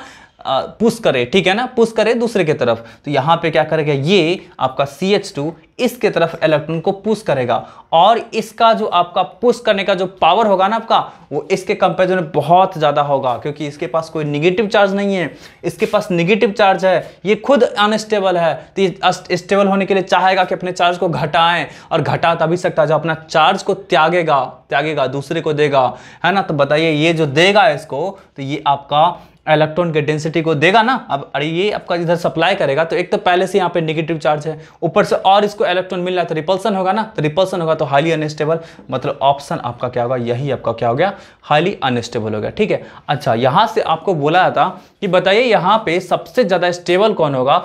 पुश करे, ठीक है ना, पुश करे दूसरे की तरफ। तो यहाँ पे क्या करेगा, ये आपका CH2 इसके तरफ इलेक्ट्रॉन को पुश करेगा, और इसका जो आपका पुश करने का जो पावर होगा ना आपका, वो इसके कंपैरिजन में बहुत ज़्यादा होगा, क्योंकि इसके पास कोई निगेटिव चार्ज नहीं है, इसके पास निगेटिव चार्ज है, ये खुद अनस्टेबल है। तो ये स्टेबल होने के लिए चाहेगा कि अपने चार्ज को घटाएं, और घटा तभी सकता है जो अपना चार्ज को त्यागेगा दूसरे को देगा, है ना। तो बताइए ये जो देगा इसको, तो ये आपका इलेक्ट्रॉन के डेंसिटी को देगा ना। अब अरे ये आपका इधर सप्लाई करेगा, तो एक तो पहले से यहाँ पे नेगेटिव चार्ज है, ऊपर से और इसको इलेक्ट्रॉन मिल रहा है, तो रिपल्सन होगा ना, तो रिपल्सन होगा तो हाईली अनस्टेबल, मतलब ऑप्शन आपका क्या होगा, यही आपका क्या हो गया, हाईली अनस्टेबल हो गया। ठीक है, अच्छा यहाँ से आपको बोला था कि बताइए यहाँ पे सबसे ज्यादा स्टेबल कौन होगा।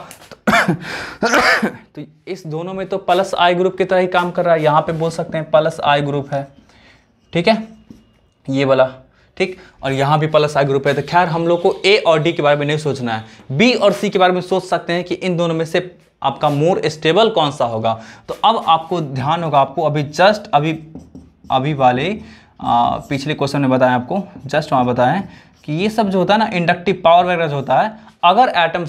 तो इस दोनों में तो प्लस I ग्रुप की तरह ही काम कर रहा है, यहाँ पे बोल सकते हैं प्लस I ग्रुप है, ठीक है, ये वाला, ठीक, और यहाँ भी प्लस I ग्रुप है। तो खैर हम लोग को A और D के बारे में नहीं सोचना है, B और C के बारे में सोच सकते हैं कि इन दोनों में से आपका मोर स्टेबल कौन सा होगा। तो अब आपको ध्यान होगा, आपको अभी जस्ट अभी वाले पिछले क्वेश्चन में बताएं, आपको जस्ट वहाँ बताएं कि ये सब जो होता है ना, इंडक्टिव पावर वगैरह जो होता है, अगर एटम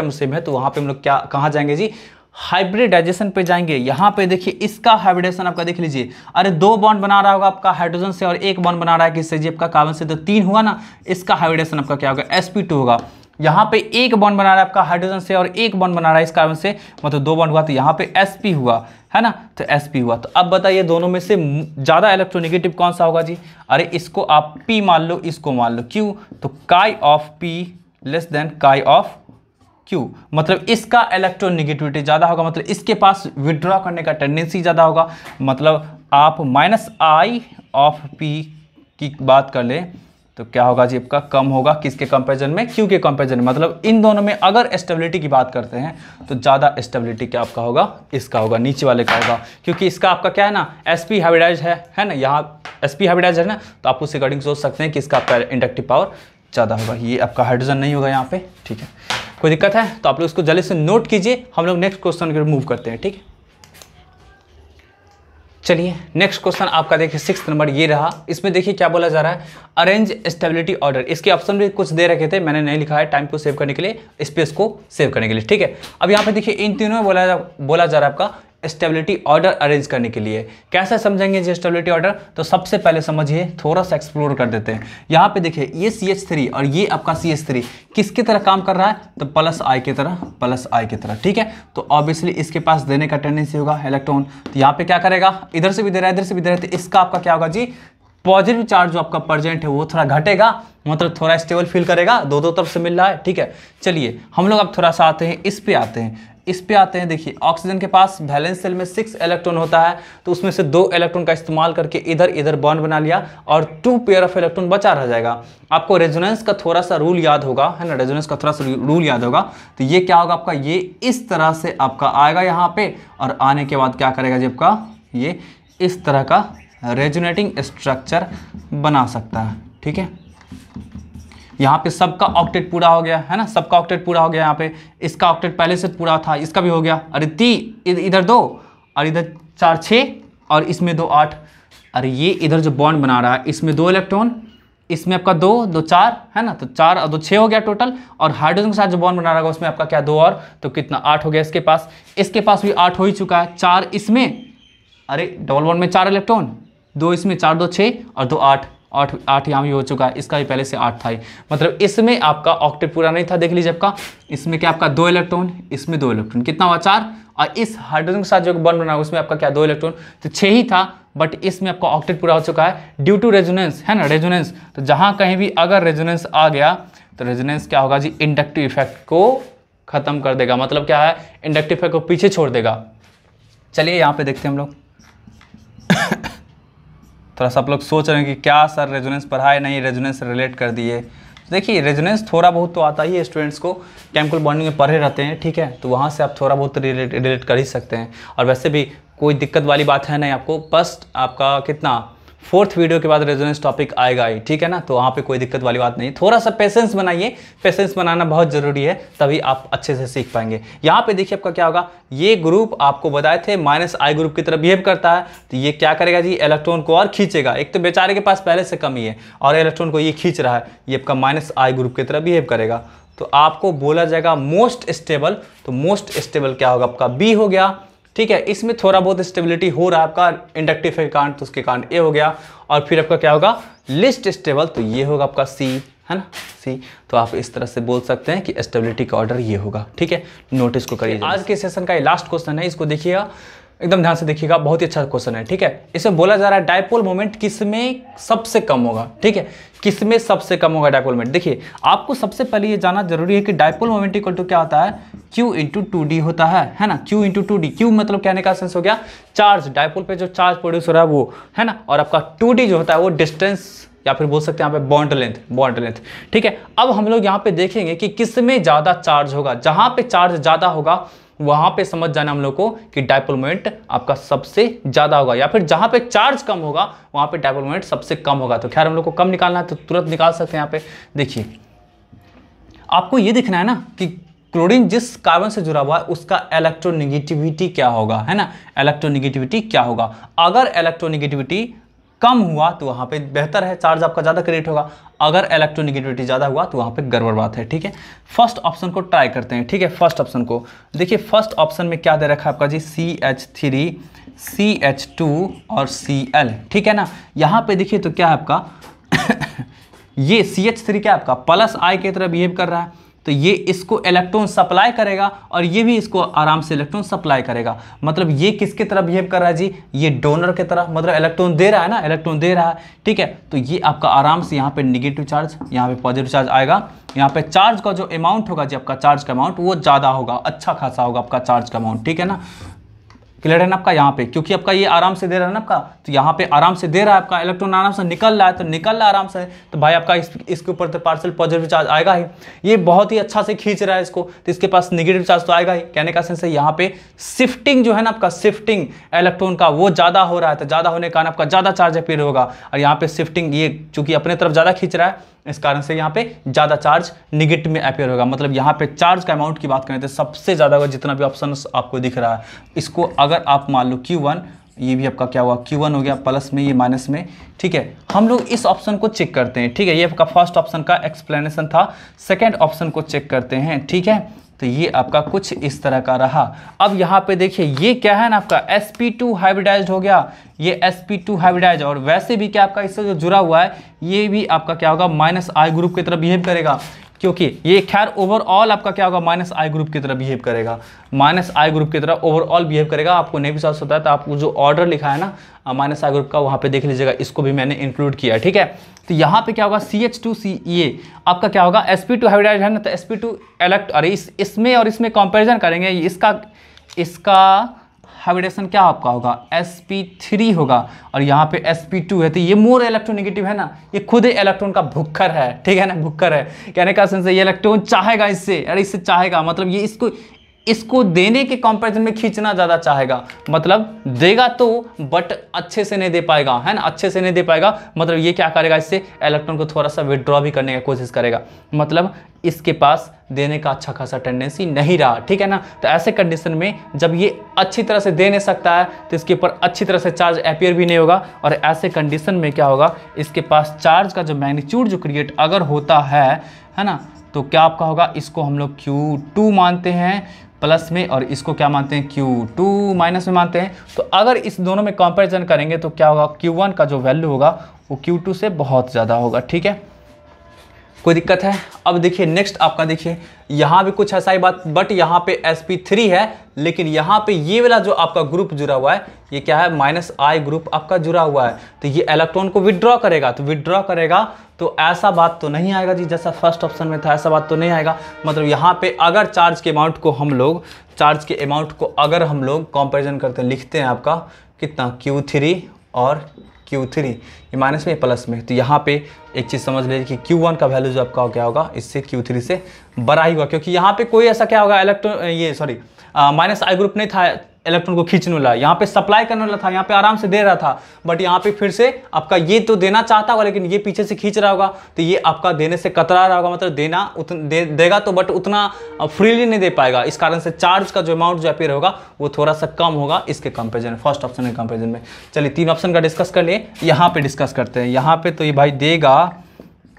सेम है तो वहाँ पे हम लोग क्या कहाँ जाएंगे जी, हाइब्रिडाइजेशन पे जाएंगे। यहाँ पे देखिए इसका हाइब्रिडाइजेशन आपका देख लीजिए, अरे 2 बॉन्ड बना रहा होगा आपका हाइड्रोजन से, और 1 बॉन्ड बना रहा है किससे जी, आपका कार्बन से, तो 3 हुआ ना, इसका हाइब्रिडाइजेशन आपका क्या होगा, sp2 होगा। यहाँ पे 1 बॉन्ड बना रहा है आपका हाइड्रोजन से, और 1 बॉन्ड बना रहा है इस कार्बन से, मतलब 2 बॉन्ड हुआ, तो यहाँ पे sp हुआ, है ना, तो sp हुआ। तो अब बताइए दोनों में से ज्यादा इलेक्ट्रोनेगेटिव कौन सा होगा जी, अरे इसको आप p मान लो, इसको मान लो q, तो chi of p less than chi of Q, मतलब इसका इलेक्ट्रोनेगेटिविटी ज़्यादा होगा, मतलब इसके पास विड्रॉ करने का टेंडेंसी ज़्यादा होगा। मतलब आप माइनस I ऑफ P की बात कर ले तो क्या होगा जी, आपका कम होगा, किसके कंपैरिजन में, Q के कंपैरिजन में। मतलब इन दोनों में अगर स्टेबिलिटी की बात करते हैं तो ज़्यादा स्टेबिलिटी क्या आपका होगा, इसका होगा, नीचे वाले का होगा, क्योंकि इसका आपका क्या है ना, sp हाइब्रिडाइज है ना, यहाँ sp हाइब्रिडाइज है ना, तो आप उस अकॉर्डिंग सोच सकते हैं कि इसका आपका इंडक्टिव पावर ज़्यादा होगा। ये आपका हाइड्रोजन नहीं होगा यहाँ पे, ठीक है। कोई दिक्कत है तो आप लोग इसको जल्दी से नोट कीजिए, हम लोग नेक्स्ट क्वेश्चन की मूव करते हैं, ठीक है। चलिए नेक्स्ट क्वेश्चन आपका देखिए 6 नंबर ये रहा। इसमें देखिए क्या बोला जा रहा है, अरेंज स्टेबिलिटी ऑर्डर। इसके ऑप्शन भी कुछ दे रखे थे, मैंने नहीं लिखा है टाइम को सेव करने के लिए, स्पेस को सेव करने के लिए, ठीक है। अब यहाँ पे देखिए इन तीनों में बोला जा रहा है आपका स्टेबिलिटी ऑर्डर अरेंज करने के लिए। कैसे समझेंगे जी स्टेबिलिटी ऑर्डर, तो सबसे पहले समझिए, थोड़ा सा एक्सप्लोर कर देते हैं। यहाँ पे देखिए ये CH3 और ये आपका CH3 किसकी तरह काम कर रहा है, तो प्लस आई की तरह, ठीक है। तो ऑब्वियसली इसके पास देने का टेंडेंसी होगा इलेक्ट्रॉन, तो यहाँ पे क्या करेगा, इधर से भी दे रहा है, इधर से भी दे रहा है, तो इसका आपका क्या होगा जी, पॉजिटिव चार्ज जो आपका प्रेजेंट है वो थोड़ा घटेगा, मतलब थोड़ा स्टेबल फील करेगा, दो तरफ से मिल रहा है, ठीक है। चलिए हम लोग अब थोड़ा सा आते हैं इस पे आते हैं। देखिए ऑक्सीजन के पास वैलेंस शेल में 6 इलेक्ट्रॉन होता है, तो उसमें से 2 इलेक्ट्रॉन का इस्तेमाल करके इधर बॉन्ड बना लिया और 2 पेयर ऑफ इलेक्ट्रॉन बचा रह जाएगा। आपको रेजोनेंस का थोड़ा सा रूल याद होगा, है ना, रेजोनेंस का थोड़ा सा रूल याद होगा। तो ये क्या होगा आपका, ये इस तरह से आपका आएगा यहाँ पे, और आने के बाद क्या करेगा जी आपका, ये इस तरह का रेजोनेटिंग स्ट्रक्चर बना सकता है, ठीक है। यहाँ पे सबका ऑक्टेट पूरा हो गया है ना, सबका ऑक्टेट पूरा हो गया। यहाँ पे इसका ऑक्टेट पहले से पूरा था, इसका भी हो गया। अरे इधर 2 और इधर 4 6 और इसमें 2 8। अरे ये इधर जो बॉन्ड बना रहा है इसमें 2 इलेक्ट्रॉन, इसमें आपका 2 4 है ना, तो 4 और 2 6 हो गया टोटल। और हाइड्रोजन के साथ जो बॉन्ड बना रहा है उसमें आपका क्या 2 और, तो कितना 8 हो गया। इसके पास भी 8 हो ही चुका है, 4 इसमें, अरे डबल बॉन्ड में 4 इलेक्ट्रॉन, 2 इसमें, 4 2 6 और 2 8 यहाँ भी हो चुका है। इसका भी पहले से 8 था ही, मतलब इसमें आपका ऑक्टेट पूरा नहीं था। देख लीजिए आपका इसमें क्या आपका 2 इलेक्ट्रॉन, इसमें 2 इलेक्ट्रॉन, कितना हुआ 4। और इस हाइड्रोजन के साथ जो बॉन्ड बना उसमें आपका क्या 2 इलेक्ट्रॉन, तो 6 ही था, बट इसमें आपका ऑक्टेट पूरा हो चुका है ड्यू टू रेजोनेंस, है ना, रेजोनेंस। तो जहाँ कहीं भी अगर रेजोनेंस आ गया तो रेजोनेंस क्या होगा जी, इंडक्टिव इफेक्ट को खत्म कर देगा, मतलब क्या है, इंडक्टिव इफेक्ट को पीछे छोड़ देगा। चलिए यहाँ पे देखते हैं हम लोग। थोड़ा सा आप लोग सोच रहे हैं कि क्या सर रेजोनेंस पढ़ाए नहीं, रेजोनेंस रिलेट कर दिए। देखिए रेजोनेंस थोड़ा बहुत तो आता ही है, स्टूडेंट्स को केमिकल बॉन्डिंग में पढ़े रहते हैं, ठीक है, तो वहाँ से आप थोड़ा बहुत रिलेट कर ही सकते हैं। और वैसे भी कोई दिक्कत वाली बात है नहीं आपको, बस आपका कितना 4th वीडियो के बाद रेजोनेंस टॉपिक आएगा ही, ठीक है ना, तो वहाँ पे कोई दिक्कत वाली बात नहीं। थोड़ा सा पेशेंस बनाइए, पेशेंस बनाना बहुत ज़रूरी है, तभी आप अच्छे से सीख पाएंगे। यहाँ पे देखिए आपका क्या होगा, ये ग्रुप आपको बताए थे -I ग्रुप की तरह बिहेव करता है, तो ये क्या करेगा जी, इलेक्ट्रॉन को और खींचेगा। एक तो बेचारे के पास पहले से कम ही है और इलेक्ट्रॉन को ये खींच रहा है, ये आपका -I ग्रुप की तरह बिहेव करेगा। तो आपको बोला जाएगा मोस्ट स्टेबल, तो मोस्ट स्टेबल क्या होगा आपका B हो गया, ठीक है। इसमें थोड़ा बहुत स्टेबिलिटी हो रहा है आपका इंडक्टिव के कारण, तो उसके कारण ए हो गया। और फिर आपका क्या होगा, लिस्ट स्टेबल, तो ये होगा आपका सी, है ना, सी। तो आप इस तरह से बोल सकते हैं कि स्टेबिलिटी का ऑर्डर ये होगा, ठीक है। नोटिस को करिए। आज के सेशन का ये लास्ट क्वेश्चन है, इसको देखिएगा, एकदम ध्यान से देखिएगा, बहुत ही अच्छा क्वेश्चन है, ठीक है। इसमें बोला जा रहा है डायपोल मोमेंट किसमें सबसे कम होगा, ठीक है, किसमें सबसे कम होगा डायपोल मोमेंट। देखिए आपको सबसे पहले ये जानना जरूरी है कि डायपोल मोमेंट इक्वल टू क्या होता है, Q × 2D होता है ना, Q × 2D। Q मतलब कहने का सेंस हो गया चार्ज, डायपोल पे जो चार्ज प्रोड्यूस हो रहा है वो, है ना, और आपका 2D जो होता है वो डिस्टेंस, या फिर बोल सकते हैं यहाँ पे बॉन्ड लेंथ, ठीक है। अब हम लोग यहाँ पे देखेंगे कि किसमें ज़्यादा चार्ज होगा, जहाँ पे चार्ज ज़्यादा होगा वहाँ पे समझ जाना हम लोग को कि डायपोल मोमेंट आपका सबसे ज़्यादा होगा, या फिर जहाँ पे चार्ज कम होगा वहाँ पे डायपोल मोमेंट सबसे कम होगा। तो खैर हम लोग को कम निकालना है तो तुरंत निकाल सकते हैं। यहाँ पे देखिए आपको ये दिखना है ना कि क्लोरीन जिस कार्बन से जुड़ा हुआ है उसका इलेक्ट्रोनेगेटिविटी क्या होगा, है ना, इलेक्ट्रोनेगेटिविटी क्या होगा। अगर इलेक्ट्रोनेगेटिविटी कम हुआ तो वहाँ पे बेहतर है, चार्ज आपका ज़्यादा क्रिएट होगा। अगर इलेक्ट्रोनेगेटिविटी ज़्यादा हुआ तो वहाँ पे गड़बड़ बात है, ठीक है। फर्स्ट ऑप्शन को ट्राई करते हैं, ठीक है। फर्स्ट ऑप्शन को देखिए, फर्स्ट ऑप्शन में क्या दे रखा है आपका जी, CH3 CH2 और Cl, ठीक है ना। यहाँ पे देखिए तो क्या है आपका ये CH3 क्या है आपका प्लस I की तरह बिहेव कर रहा है, तो ये इसको इलेक्ट्रॉन सप्लाई करेगा और ये भी इसको आराम से इलेक्ट्रॉन सप्लाई करेगा। मतलब ये किसकी तरह बिहेव कर रहा है जी, ये डोनर की तरह, मतलब इलेक्ट्रॉन दे रहा है ना, इलेक्ट्रॉन दे रहा है, ठीक है। तो ये आपका आराम से यहाँ पे निगेटिव चार्ज, यहाँ पे पॉजिटिव चार्ज आएगा। यहाँ पे चार्ज का जो अमाउंट होगा जी, आपका चार्ज का अमाउंट वो ज़्यादा होगा, अच्छा खासा होगा आपका चार्ज का अमाउंट, ठीक है ना। क्लियर है ना आपका। यहाँ पे क्योंकि आपका ये आराम से दे रहा है ना आपका, तो यहाँ पे आराम से दे रहा है आपका, इलेक्ट्रॉन आराम से निकल रहा है, तो निकल रहा है आराम से, तो भाई आपका इसके ऊपर तो पार्शियल पॉजिटिव चार्ज आएगा ही। ये बहुत ही अच्छा से खींच रहा है इसको, तो इसके पास नेगेटिव चार्ज तो आएगा ही। कहने का सेंस है यहाँ पे शिफ्टिंग जो है ना आपका, शिफ्टिंग इलेक्ट्रॉन का वो ज़्यादा हो रहा है, तो ज़्यादा होने के कारण आपका ज़्यादा चार्ज अपीयर होगा। और यहाँ पे शिफ्टिंग ये चूंकि अपने तरफ ज़्यादा खींच रहा है, इस कारण से यहाँ पे ज़्यादा चार्ज निगेटिव में अपेयर होगा। मतलब यहाँ पे चार्ज का अमाउंट की बात करें तो सबसे ज़्यादा होगा, जितना भी ऑप्शन आपको दिख रहा है इसको अगर आप मान लो Q1, ये भी आपका क्या हुआ Q1 हो गया प्लस में, ये माइनस में, ठीक है। हम लोग इस ऑप्शन को चेक करते हैं, ठीक है। ये आपका फर्स्ट ऑप्शन का एक्सप्लेनेशन था। सेकेंड ऑप्शन को चेक करते हैं, ठीक है। तो ये आपका कुछ इस तरह का रहा। अब यहाँ पे देखिए ये क्या है ना, आपका sp2 हाइब्रिडाइज्ड हो गया, ये sp2 हाइब्रिडाइज, और वैसे भी क्या आपका इससे जो जुड़ा हुआ है ये भी आपका क्या होगा माइनस आई ग्रुप की तरह बिहेव करेगा, क्योंकि ये खैर ओवरऑल आपका क्या होगा माइनस आई ग्रुप की तरह बिहेव करेगा, माइनस आई ग्रुप की तरह ओवरऑल बिहेव करेगा। आपको नहीं विश्वास होता है तो आपको जो ऑर्डर लिखा है ना माइनस आई ग्रुप का, वहाँ पे देख लीजिएगा, इसको भी मैंने इंक्लूड किया, ठीक है। तो यहाँ पे क्या होगा CH2C, ये आपका क्या होगा sp2 हाइब्रिडाइज है ना, तो sp2 इलेक्ट, अरे इसमें और इसमें कंपैरिजन करेंगे, इसका हाइब्रिडेशन क्या आपका होगा sp3 होगा, और यहाँ पे sp2 है, तो ये मोर इलेक्ट्रोनेगेटिव है ना, ये खुद ही इलेक्ट्रॉन का भुक्खर है, ठीक है ना, भुक्खर है। कहने का सेंस है ये इलेक्ट्रॉन चाहेगा इससे, अरे इससे चाहेगा, मतलब ये इसको देने के कंपैरिजन में खींचना ज़्यादा चाहेगा, मतलब देगा तो बट अच्छे से नहीं दे पाएगा, है ना, अच्छे से नहीं दे पाएगा। मतलब ये क्या करेगा, इससे इलेक्ट्रॉन को थोड़ा सा विड्रॉ भी करने की कोशिश करेगा, मतलब इसके पास देने का अच्छा खासा टेंडेंसी नहीं रहा, ठीक है ना। तो ऐसे कंडीशन में जब ये अच्छी तरह से दे नहीं सकता है तो इसके ऊपर अच्छी तरह से चार्ज अपियर भी नहीं होगा, और ऐसे कंडीशन में क्या होगा, इसके पास चार्ज का जो मैग्नीट्यूड जो क्रिएट अगर होता है ना, तो क्या आपका होगा, इसको हम लोग Q2 मानते हैं प्लस में, और इसको क्या मानते हैं Q2 माइनस में मानते हैं। तो अगर इस दोनों में कंपैरिजन करेंगे तो क्या होगा, Q1 का जो वैल्यू होगा वो Q2 से बहुत ज़्यादा होगा, ठीक है। कोई दिक्कत है? अब देखिए नेक्स्ट आपका, देखिए यहाँ भी कुछ ऐसा ही बात, बट यहाँ पे sp3 है, लेकिन यहाँ पे ये वाला जो आपका ग्रुप जुड़ा हुआ है ये क्या है, माइनस आई ग्रुप आपका जुड़ा हुआ है, तो ये इलेक्ट्रॉन को विड्रॉ करेगा, तो विड्रॉ करेगा तो ऐसा बात तो नहीं आएगा जी, जैसा फर्स्ट ऑप्शन में था ऐसा बात तो नहीं आएगा। मतलब यहाँ पे अगर चार्ज के अमाउंट को अगर हम लोग कंपेरिजन करते हैं, लिखते हैं आपका कितना Q3 और Q3, ये माइनस में प्लस में, तो यहाँ पे एक चीज़ समझ लीजिए कि Q1 का वैल्यू जो आपका क्या होगा इससे Q3 से बड़ा ही होगा, क्योंकि यहाँ पे कोई ऐसा क्या होगा माइनस आई ग्रुप नहीं था इलेक्ट्रॉन को खींचने वाला, यहाँ पे सप्लाई करने वाला था, यहाँ पे आराम से दे रहा था, बट यहाँ पे फिर से आपका ये तो देना चाहता होगा लेकिन ये पीछे से खींच रहा होगा, तो ये आपका देने से कतरा रहा होगा, मतलब देगा तो बट उतना फ्रीली नहीं दे पाएगा। इस कारण से चार्ज का जो अमाउंट जो अपेयर होगा वो थोड़ा सा कम होगा इसके कंपेरिजन, फर्स्ट ऑप्शन के कंपेरिजन में। चलिए 3 ऑप्शन का डिस्कस कर लिए, यहाँ पे डिस्कस करते हैं। यहाँ पे तो ये भाई देगा,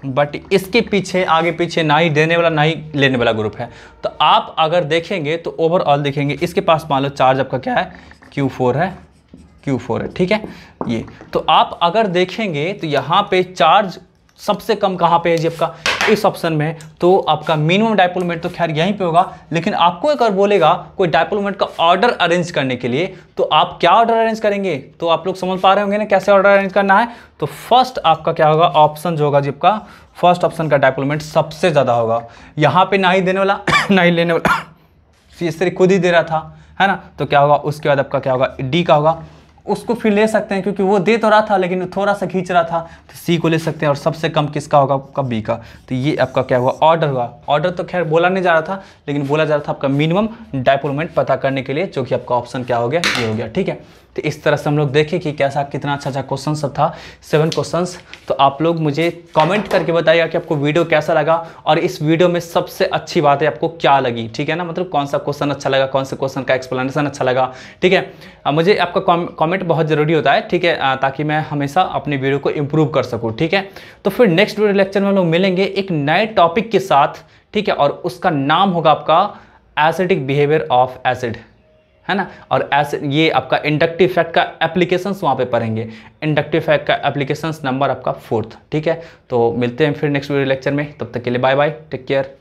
बट इसके पीछे आगे पीछे ना ही देने वाला ना ही लेने वाला ग्रुप है। तो आप अगर देखेंगे तो ओवरऑल देखेंगे, इसके पास मान लो चार्ज आपका क्या है Q4 है, ठीक है। ये तो आप अगर देखेंगे तो यहाँ पे चार्ज सबसे कम कहाँ पे है जी आपका, इस ऑप्शन में, तो आपका मिनिमम डायपोल मोमेंट तो खैर यहीं पे होगा, लेकिन आपको अगर बोलेगा कोई डायपोल मोमेंट का ऑर्डर अरेंज करने के लिए, तो आप क्या ऑर्डर अरेंज करेंगे, तो आप लोग समझ पा रहे होंगे ना कैसे ऑर्डर अरेंज करना है। तो फर्स्ट आपका क्या होगा, ऑप्शन जो होगा जी आपका फर्स्ट ऑप्शन का डायपोल मोमेंट सबसे ज़्यादा होगा, यहाँ पे ना ही देने वाला ना ही लेने वाला, सीएस3 खुद ही दे रहा था, है ना। तो क्या होगा, उसके बाद आपका क्या होगा, डी का होगा, उसको फिर ले सकते हैं क्योंकि वो दे तो रहा था लेकिन थोड़ा सा खींच रहा था, तो सी को ले सकते हैं, और सबसे कम किसका होगा, आपका बी का। तो ये आपका क्या हुआ, ऑर्डर हुआ। ऑर्डर तो खैर बोला नहीं जा रहा था, लेकिन बोला जा रहा था आपका मिनिमम डायपोल मोमेंट पता करने के लिए, जो कि आपका ऑप्शन क्या हो गया, ये हो गया, ठीक है। तो इस तरह से हम लोग देखें कि कैसा कितना अच्छा क्वेश्चन सब था, 7 क्वेश्चंस। तो आप लोग मुझे कमेंट करके बताइएगा कि आपको वीडियो कैसा लगा, और इस वीडियो में सबसे अच्छी बात है आपको क्या लगी, ठीक है ना, मतलब कौन सा क्वेश्चन अच्छा लगा, कौन से क्वेश्चन का एक्सप्लेनेशन अच्छा लगा, ठीक है। मुझे आपका कमेंट बहुत ज़रूरी होता है, ठीक है, ताकि मैं हमेशा अपनी वीडियो को इम्प्रूव कर सकूँ, ठीक है। तो फिर नेक्स्ट वीडियो लेक्चर में हम लोग मिलेंगे एक नए टॉपिक के साथ, ठीक है, और उसका नाम होगा आपका एसिडिक बिहेवियर ऑफ एसिड, है ना। और ऐसे ये आपका इंडक्टिव इफेक्ट का एप्लीकेशंस वहाँ पे पढ़ेंगे, इंडक्टिव इफेक्ट का एप्लीकेशंस नंबर आपका 4th, ठीक है। तो मिलते हैं फिर नेक्स्ट वीडियो लेक्चर में, तब तक के लिए बाय बाय, टेक केयर।